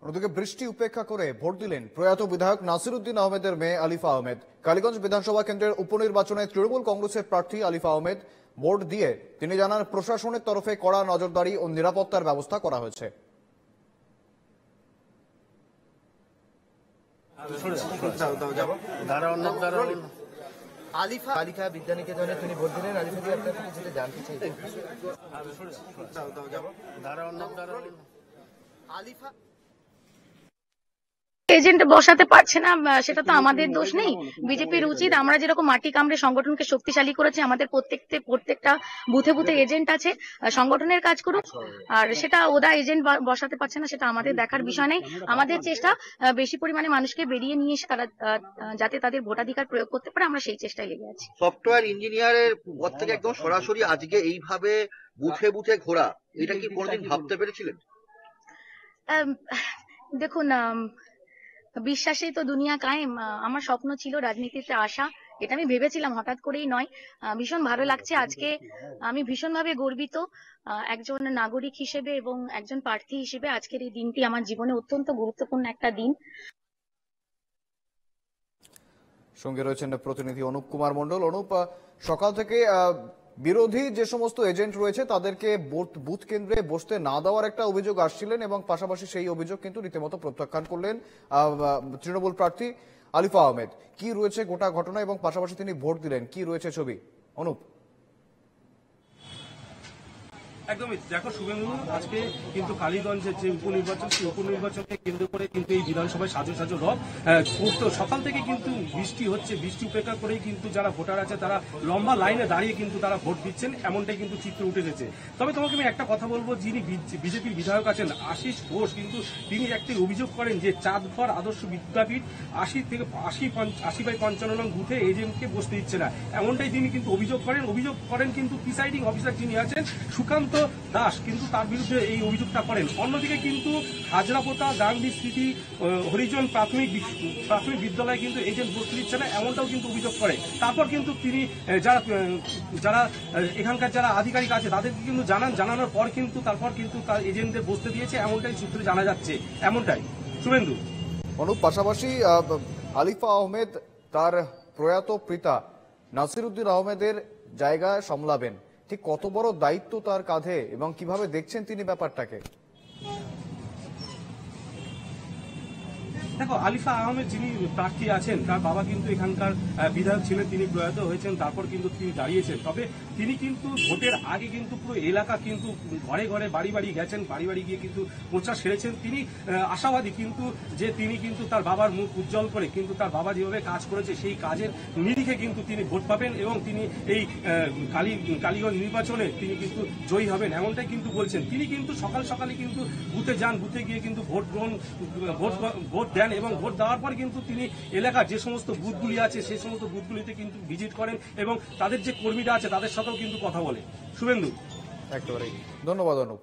অন্যদিকে বৃষ্টি উপেক্ষা করে ভোট দিলেন প্রয়াত বিধায়ক নাসিরউদ্দিন আহমেদের মেয়ে আলিফা আহমেদ। কালীগঞ্জ বিধানসভা কেন্দ্রের উপনির্বাচনে তৃণমূল কংগ্রেসের প্রার্থী আলিফা আহমেদ ভোট দিয়ে তিনি জানান প্রশাসনের তরফে কড়া নজরদারি ও নিরাপত্তার ব্যবস্থা করা হয়েছে। আলিফা বালিকা বিদ্যানিকেতনে তিনি ভোট দিলেন। আলিফাকে আপনার কাছে যেটা জানতে চাই, আলিফা এজেন্ট বসাতে পারছে না, সেটা তো আমাদের দোষ নেই। বিজেপির উচিত, আমরা যেরকম মাটি কামড়ে সংগঠনকে শক্তিশালী করেছি, আমাদের প্রত্যেকটা বুথে বুথে এজেন্ট আছে, সংগঠনের কাজ করুক। আর সেটা ওরা এজেন্ট বসাতে পারছে না, সেটা আমাদের দেখার বিষয় নেই। আমাদের চেষ্টা বেশি পরিমাণে মানুষকে বেরিয়ে নিয়ে এসে তারা যাতে তাদের ভোটাধিকার প্রয়োগ করতে পারে, আমরা সেই চেষ্টায় লেগে আছি। সফটওয়্যার ইঞ্জিনিয়ারের পদ থেকে একদম সরাসরি আজকে এইভাবে বুথে বুথে ঘোরা, এটা কি কোনোদিন ভাবতে পেরেছিলেন? দেখুন, বিশ্বাসেই তো দুনিয়া কায়েম। আমার স্বপ্ন ছিল রাজনীতিতে আসা, এটা আমি ভেবেছিলাম, হঠাৎ করেই নয়। ভীষণ ভালো লাগছে আজকে, আমি ভীষণভাবে গর্বিত একজন নাগরিক হিসেবে এবং একজন প্রার্থী হিসেবে। আজকের এই দিনটি আমার জীবনে অত্যন্ত গুরুত্বপূর্ণ একটা দিন। সঙ্গে রয়েছেন প্রতিনিধি অনুপ কুমার মণ্ডল। অনুপ, সকাল থেকে বিরোধী যে সমস্ত এজেন্ট রয়েছে তাদেরকে বুথ কেন্দ্রে বসতে না দেওয়ার একটা অভিযোগ আসছিলেন এবং পাশাপাশি সেই অভিযোগ কিন্তু রীতিমতো প্রত্যাখ্যান করলেন তৃণমূল প্রার্থী আলিফা আহমেদ। কি রয়েছে গোটা ঘটনা এবং পাশাপাশি তিনি ভোট দিলেন, কি রয়েছে ছবি? অনুপ। একদমই দেখো শুভেন্দু, আজকে কিন্তু কালীগঞ্জের যে উপনির্বাচন, সেই উপনির্বাচনকে কেন্দ্র করে কিন্তু এই বিধানসভায় সাজো সাজো রব করতো। সকাল থেকে কিন্তু বৃষ্টি হচ্ছে, বৃষ্টি উপেক্ষা করেই কিন্তু যারা ভোটার আছে তারা লম্বা লাইনে দাঁড়িয়ে কিন্তু তারা ভোট দিচ্ছেন, এমনটাই কিন্তু চিত্র উঠে এসেছে। তবে তোমাকে আমি একটা কথা বলবো, যিনি বিজেপির বিধায়ক আছেন আশিস ঘোষ, কিন্তু তিনি একটি অভিযোগ করেন যে চাঁদঘর আদর্শ বিদ্যাপীঠ 80/55 নং বুথে এজেন্টকে বসতে দিচ্ছে না, এমনটাই তিনি কিন্তু অভিযোগ করেন কিন্তু প্রিসাইডিং অফিসার যিনি আছেন সুকান্ত দাস কিন্তু তার বিরুদ্ধে এই অভিযোগটা করেন। অন্যদিকে কিন্তু হাজরাপোতা গান্ধী স্মৃতি হরিজন প্রাথমিক বিদ্যালয়ে কিন্তু এজেন্ট বসতে দিচ্ছে না, এমনটাও কিন্তু অভিযোগ করে। তারপর কিন্তু তিনি যারা এখানকার যারা আধিকারিক আছে তাদেরকে কিন্তু জানানোর পর কিন্তু তারপর কিন্তু তার এজেন্টদের বসতে দিয়েছে, এমনটাই সূত্রে জানা যাচ্ছে। এমনটাই শুভেন্দু। অনুপ, পাশাপাশি আলিফা আহমেদ তার প্রয়াত পিতা নাসিরউদ্দিন আহমেদের জায়গায় সামলাবেন, ঠিক কত বড় দায়িত্ব তার কাঁধে এবং কিভাবে দেখছেন তিনি ব্যাপারটাকে? দেখো, আলিফা আহমেদ যিনি প্রার্থী আছেন তার বাবা কিন্তু এখানকার বিধায়ক ছিলেন, তিনি প্রয়াত হয়েছেন, তারপর কিন্তু তিনি দাঁড়িয়েছেন। তবে তিনি কিন্তু ভোটের আগে কিন্তু পুরো এলাকা কিন্তু ঘরে ঘরে বাড়ি বাড়ি গেছেন, বাড়ি বাড়ি গিয়ে কিন্তু প্রচার সেরেছেন। তিনি আশাবাদী কিন্তু যে তিনি কিন্তু তার বাবার মুখ উজ্জ্বল করে কিন্তু তার বাবা যেভাবে কাজ করেছে সেই কাজের নিরিখে কিন্তু তিনি ভোট পাবেন এবং তিনি এই কালীগঞ্জ নির্বাচনে তিনি কিন্তু জয়ী হবেন, এমনটাই কিন্তু বলছেন। তিনি কিন্তু সকাল সকালে কিন্তু বুথে যান, বুথে গিয়ে কিন্তু ভোট দেন এবং ভোট দেওয়ার পর কিন্তু তিনি এলাকার যে সমস্ত বুথগুলি আছে সেই সমস্ত বুথগুলিতে কিন্তু ভিজিট করেন এবং তাদের যে কর্মীরা আছে তাদের সাথেও কিন্তু কথা বলে। শুভেন্দু। একেবারেই ধন্যবাদ অনুপ।